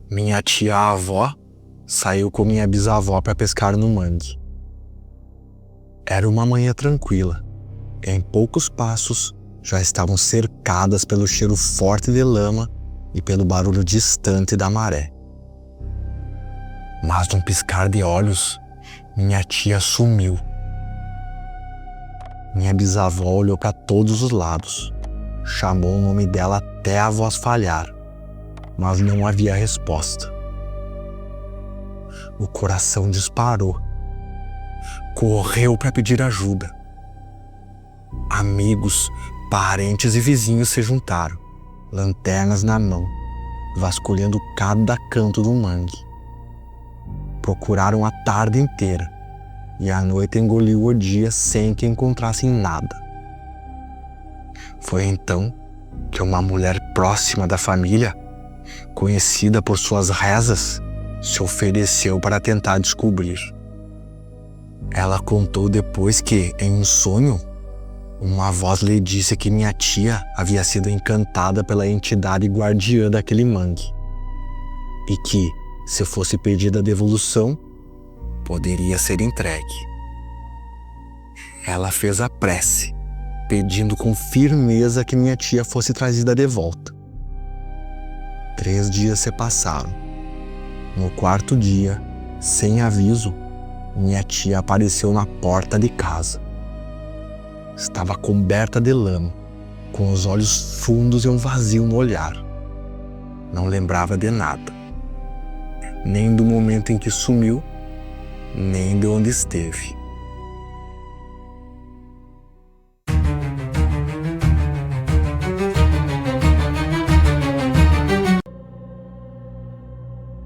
Minha tia-avó saiu com minha bisavó para pescar no mangue. Era uma manhã tranquila. Em poucos passos já estavam cercadas pelo cheiro forte de lama e pelo barulho distante da maré. Mas num piscar de olhos, minha tia sumiu. Minha bisavó olhou para todos os lados, chamou o nome dela até a voz falhar, mas não havia resposta. O coração disparou. Correu para pedir ajuda. Amigos, parentes e vizinhos se juntaram, lanternas na mão, vasculhando cada canto do mangue. Procuraram a tarde inteira e a noite engoliu o dia sem que encontrassem nada. Foi então que uma mulher próxima da família, conhecida por suas rezas, se ofereceu para tentar descobrir. Ela contou depois que, em um sonho, uma voz lhe disse que minha tia havia sido encantada pela entidade guardiã daquele mangue e que, se fosse pedida a devolução, poderia ser entregue. Ela fez a prece, pedindo com firmeza que minha tia fosse trazida de volta. 3 dias se passaram. No 4º dia, sem aviso, minha tia apareceu na porta de casa. Estava coberta de lama, com os olhos fundos e um vazio no olhar. Não lembrava de nada, nem do momento em que sumiu, nem de onde esteve.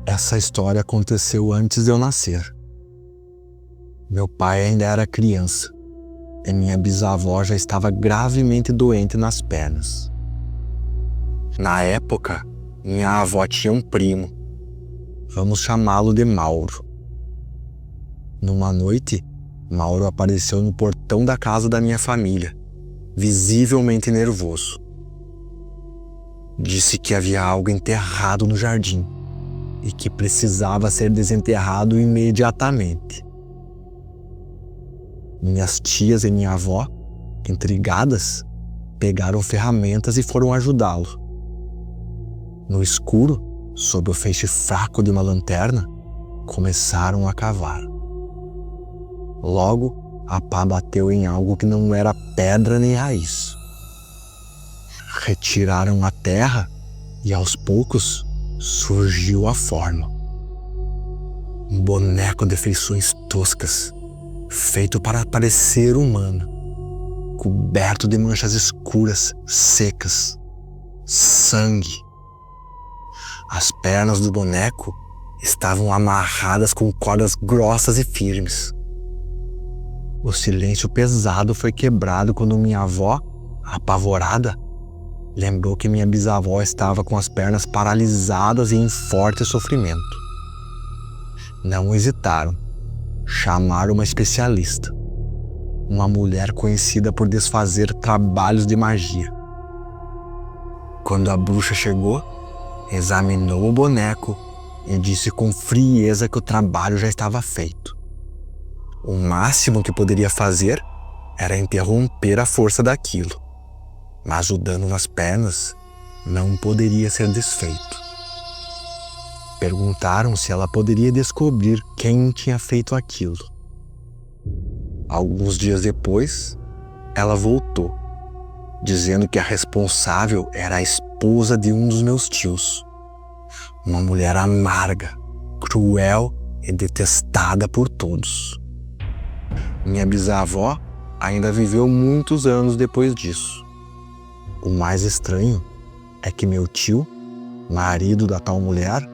Essa história aconteceu antes de eu nascer. Meu pai ainda era criança e minha bisavó já estava gravemente doente nas pernas. Na época, minha avó tinha um primo. Vamos chamá-lo de Mauro. Numa noite, Mauro apareceu no portão da casa da minha família, visivelmente nervoso. Disse que havia algo enterrado no jardim e que precisava ser desenterrado imediatamente. Minhas tias e minha avó, intrigadas, pegaram ferramentas e foram ajudá-lo. No escuro, sob o feixe fraco de uma lanterna, começaram a cavar. Logo, a pá bateu em algo que não era pedra nem raiz. Retiraram a terra e, aos poucos, surgiu a forma. Um boneco de feições toscas, feito para parecer humano, coberto de manchas escuras, secas, sangue. As pernas do boneco estavam amarradas com cordas grossas e firmes. O silêncio pesado foi quebrado quando minha avó, apavorada, lembrou que minha bisavó estava com as pernas paralisadas e em forte sofrimento. Não hesitaram. Chamaram uma especialista, uma mulher conhecida por desfazer trabalhos de magia. Quando a bruxa chegou, examinou o boneco e disse com frieza que o trabalho já estava feito. O máximo que poderia fazer era interromper a força daquilo, mas o dano nas pernas não poderia ser desfeito. Perguntaram se ela poderia descobrir quem tinha feito aquilo. Alguns dias depois, ela voltou, dizendo que a responsável era a esposa de um dos meus tios. Uma mulher amarga, cruel e detestada por todos. Minha bisavó ainda viveu muitos anos depois disso. O mais estranho é que meu tio, marido da tal mulher,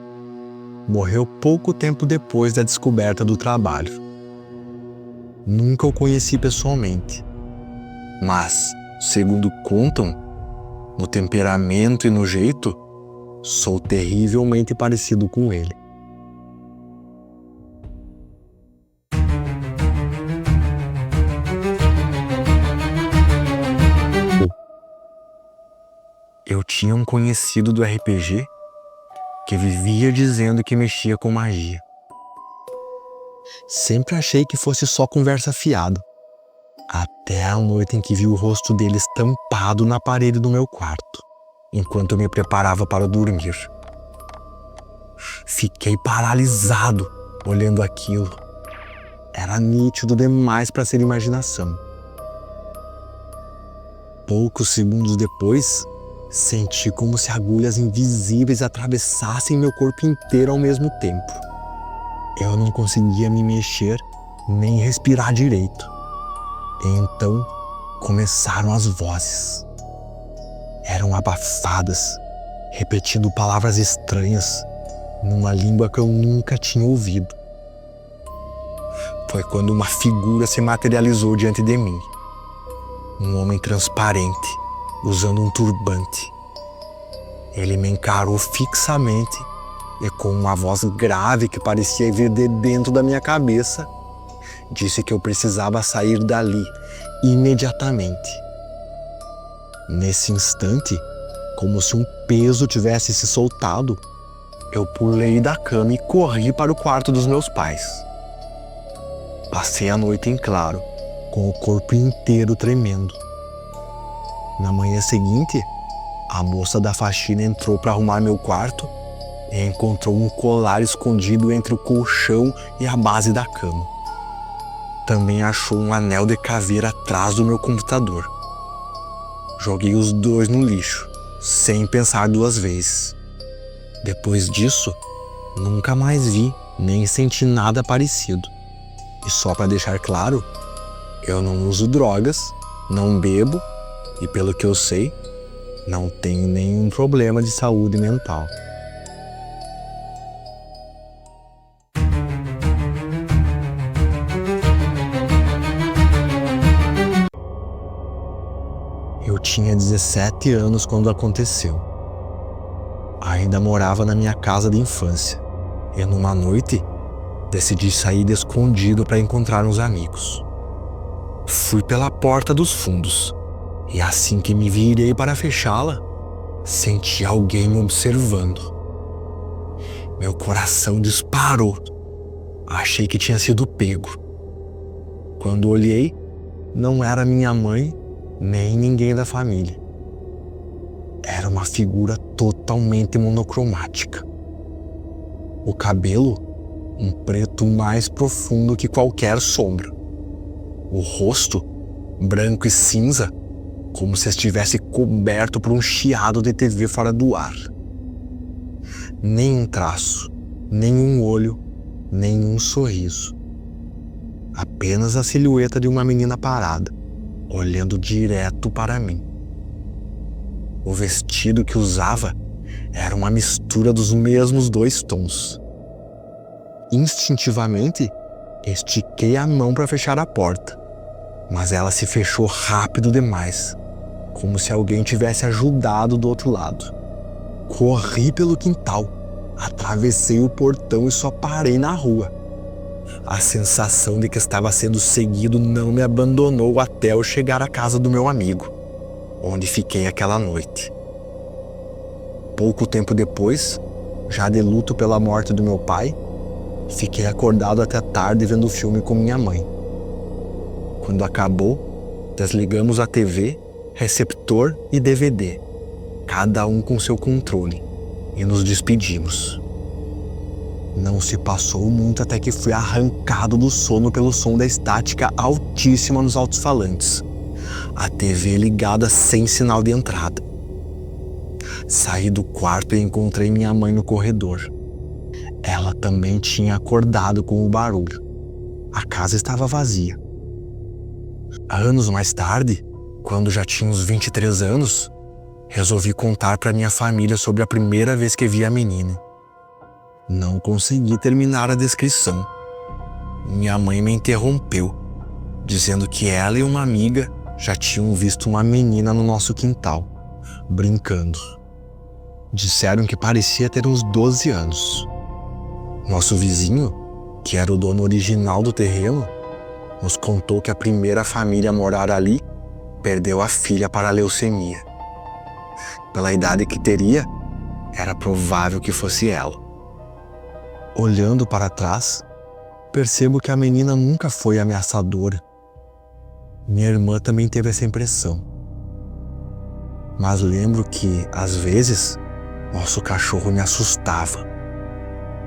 morreu pouco tempo depois da descoberta do trabalho. Nunca o conheci pessoalmente, mas, segundo contam, no temperamento e no jeito, sou terrivelmente parecido com ele. Eu tinha um conhecido do RPG que vivia dizendo que mexia com magia. Sempre achei que fosse só conversa fiada, até a noite em que vi o rosto dele estampado na parede do meu quarto, enquanto eu me preparava para dormir. Fiquei paralisado olhando aquilo. Era nítido demais para ser imaginação. Poucos segundos depois, senti como se agulhas invisíveis atravessassem meu corpo inteiro ao mesmo tempo. Eu não conseguia me mexer nem respirar direito. E então começaram as vozes. Eram abafadas, repetindo palavras estranhas, numa língua que eu nunca tinha ouvido. Foi quando uma figura se materializou diante de mim. Um homem transparente, usando um turbante. Ele me encarou fixamente e, com uma voz grave que parecia vir de dentro da minha cabeça, disse que eu precisava sair dali imediatamente. Nesse instante, como se um peso tivesse se soltado, eu pulei da cama e corri para o quarto dos meus pais. Passei a noite em claro, com o corpo inteiro tremendo. Na manhã seguinte, a moça da faxina entrou para arrumar meu quarto e encontrou um colar escondido entre o colchão e a base da cama. Também achou um anel de caveira atrás do meu computador. Joguei os dois no lixo, sem pensar duas vezes. Depois disso, nunca mais vi nem senti nada parecido. E só para deixar claro, eu não uso drogas, não bebo e, pelo que eu sei, não tenho nenhum problema de saúde mental. Eu tinha 17 anos quando aconteceu. Ainda morava na minha casa de infância e, numa noite, decidi sair de escondido para encontrar uns amigos. Fui pela porta dos fundos e, assim que me virei para fechá-la, senti alguém me observando. Meu coração disparou. Achei que tinha sido pego. Quando olhei, não era minha mãe nem ninguém da família. Era uma figura totalmente monocromática. O cabelo, um preto mais profundo que qualquer sombra. O rosto, branco e cinza, como se estivesse coberto por um chiado de TV fora do ar. Nem um traço, nem um olho, nem um sorriso. Apenas a silhueta de uma menina parada, olhando direto para mim. O vestido que usava era uma mistura dos mesmos dois tons. Instintivamente, estiquei a mão para fechar a porta, mas ela se fechou rápido demais, como se alguém tivesse ajudado do outro lado. Corri pelo quintal, atravessei o portão e só parei na rua. A sensação de que estava sendo seguido não me abandonou até eu chegar à casa do meu amigo, onde fiquei aquela noite. Pouco tempo depois, já de luto pela morte do meu pai, fiquei acordado até tarde vendo o filme com minha mãe. Quando acabou, desligamos a TV, receptor e DVD, cada um com seu controle, e nos despedimos. Não se passou muito até que fui arrancado do sono pelo som da estática altíssima nos alto-falantes. A TV ligada sem sinal de entrada. Saí do quarto e encontrei minha mãe no corredor. Ela também tinha acordado com o barulho. A casa estava vazia. Anos mais tarde, quando já tinha uns 23 anos, resolvi contar para minha família sobre a primeira vez que vi a menina. Não consegui terminar a descrição. Minha mãe me interrompeu, dizendo que ela e uma amiga já tinham visto uma menina no nosso quintal, brincando. Disseram que parecia ter uns 12 anos. Nosso vizinho, que era o dono original do terreno, nos contou que a primeira família a morar ali perdeu a filha para a leucemia. Pela idade que teria, Era provável que fosse ela. Olhando para trás, percebo que a menina nunca foi ameaçadora. Minha irmã também teve essa impressão. Mas lembro que, às vezes, nosso cachorro me assustava.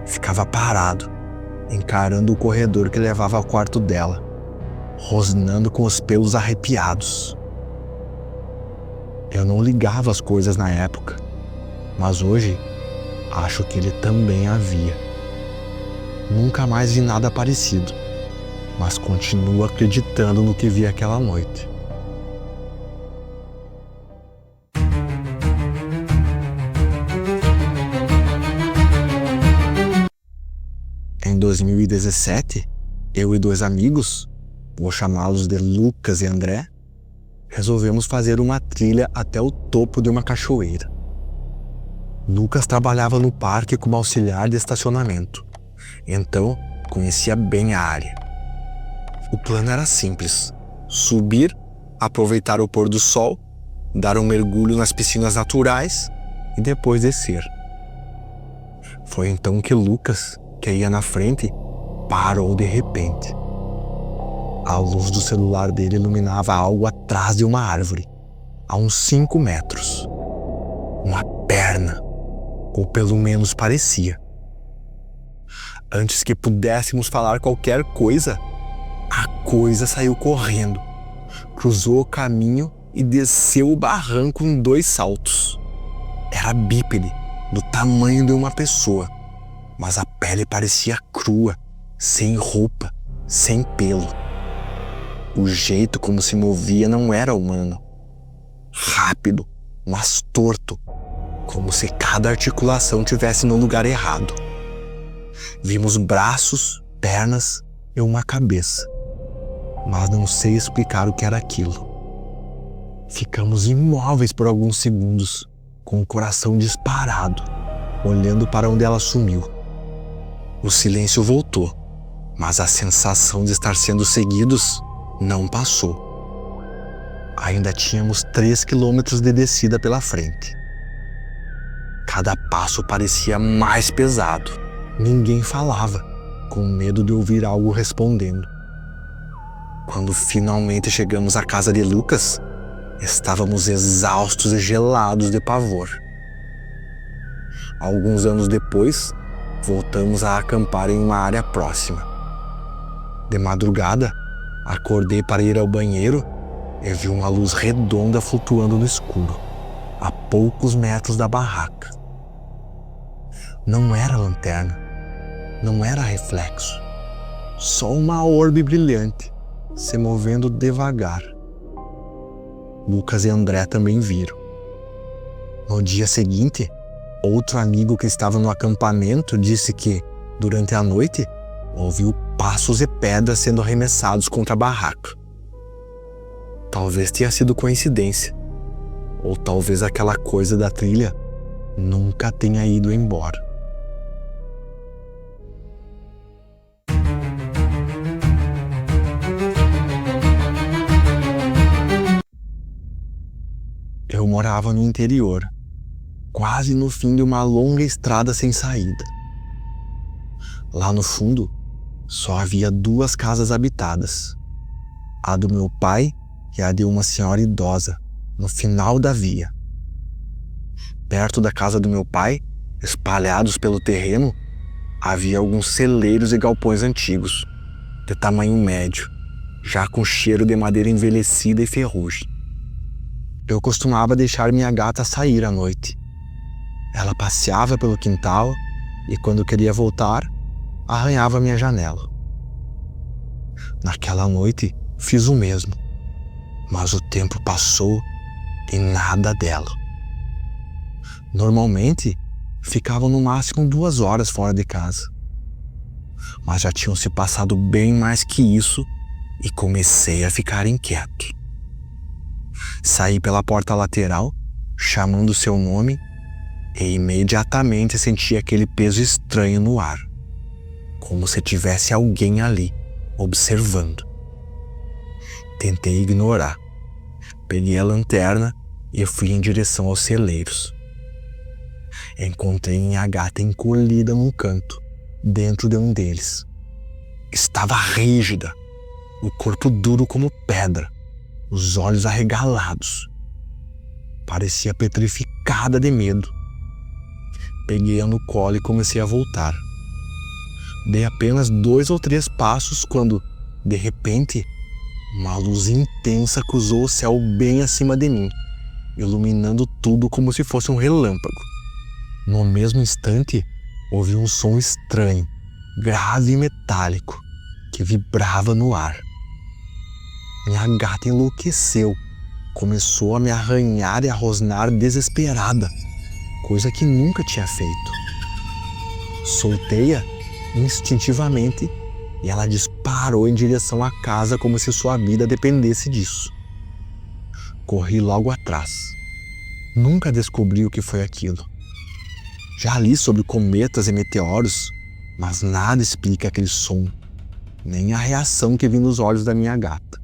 Ficava parado, encarando o corredor que levava ao quarto dela, rosnando com os pelos arrepiados. Eu não ligava as coisas na época, mas hoje acho que ele também havia. Nunca mais vi nada parecido, mas continuo acreditando no que vi aquela noite. Em 2017, eu e 2 amigos, vou chamá-los de Lucas e André, resolvemos fazer uma trilha até o topo de uma cachoeira. Lucas trabalhava no parque como auxiliar de estacionamento, então conhecia bem a área. O plano era simples: subir, aproveitar o pôr do sol, dar um mergulho nas piscinas naturais e depois descer. Foi então que Lucas, que ia na frente, parou de repente. A luz do celular dele iluminava algo atrás de uma árvore, a uns 5 metros. Uma perna, ou pelo menos parecia. Antes que pudéssemos falar qualquer coisa, a coisa saiu correndo, cruzou o caminho e desceu o barranco em 2 saltos. Era bípede, do tamanho de uma pessoa, mas a pele parecia crua, sem roupa, sem pelo. O jeito como se movia não era humano. Rápido, mas torto, como se cada articulação tivesse no lugar errado. Vimos braços, pernas e uma cabeça, mas não sei explicar o que era aquilo. Ficamos imóveis por alguns segundos, com o coração disparado, olhando para onde ela sumiu. O silêncio voltou, mas a sensação de estar sendo seguidos não passou. Ainda tínhamos 3 quilômetros de descida pela frente. Cada passo parecia mais pesado. Ninguém falava, com medo de ouvir algo respondendo. Quando finalmente chegamos à casa de Lucas, estávamos exaustos e gelados de pavor. Alguns anos depois, voltamos a acampar em uma área próxima. De madrugada, acordei para ir ao banheiro e vi uma luz redonda flutuando no escuro, a poucos metros da barraca. Não era lanterna, não era reflexo, só uma orbe brilhante, se movendo devagar. Lucas e André também viram. No dia seguinte, outro amigo que estava no acampamento disse que, durante a noite, ouviu passos e pedras sendo arremessados contra a barraca. Talvez tenha sido coincidência, ou talvez aquela coisa da trilha nunca tenha ido embora. Eu morava no interior, quase no fim de uma longa estrada sem saída. Lá no fundo, só havia 2 casas habitadas, a do meu pai e a de uma senhora idosa, no final da via. Perto da casa do meu pai, espalhados pelo terreno, havia alguns celeiros e galpões antigos, de tamanho médio, já com cheiro de madeira envelhecida e ferrugem. Eu costumava deixar minha gata sair à noite. Ela passeava pelo quintal e, quando queria voltar, arranhava minha janela. Naquela noite, fiz o mesmo, mas o tempo passou e nada dela. Normalmente, ficavam no máximo 2 horas fora de casa, mas já tinham se passado bem mais que isso e comecei a ficar inquieto. Saí pela porta lateral, chamando seu nome, e imediatamente senti aquele peso estranho no ar, como se tivesse alguém ali, observando. Tentei ignorar. Peguei a lanterna e fui em direção aos celeiros. encontrei minha gata encolhida num canto, dentro de um deles. Estava rígida, o corpo duro como pedra, os olhos arregalados. Parecia petrificada de medo. Peguei-a no colo e comecei a voltar. Dei apenas 2 ou 3 passos quando, de repente, uma luz intensa cruzou o céu bem acima de mim, iluminando tudo como se fosse um relâmpago. No mesmo instante, ouvi um som estranho, grave e metálico, que vibrava no ar. Minha gata enlouqueceu, começou a me arranhar e a rosnar desesperada, coisa que nunca tinha feito. Soltei-a instintivamente e ela disparou em direção à casa como se sua vida dependesse disso. Corri logo atrás. Nunca descobri o que foi aquilo. Já li sobre cometas e meteoros, mas nada explica aquele som, nem a reação que vi nos olhos da minha gata.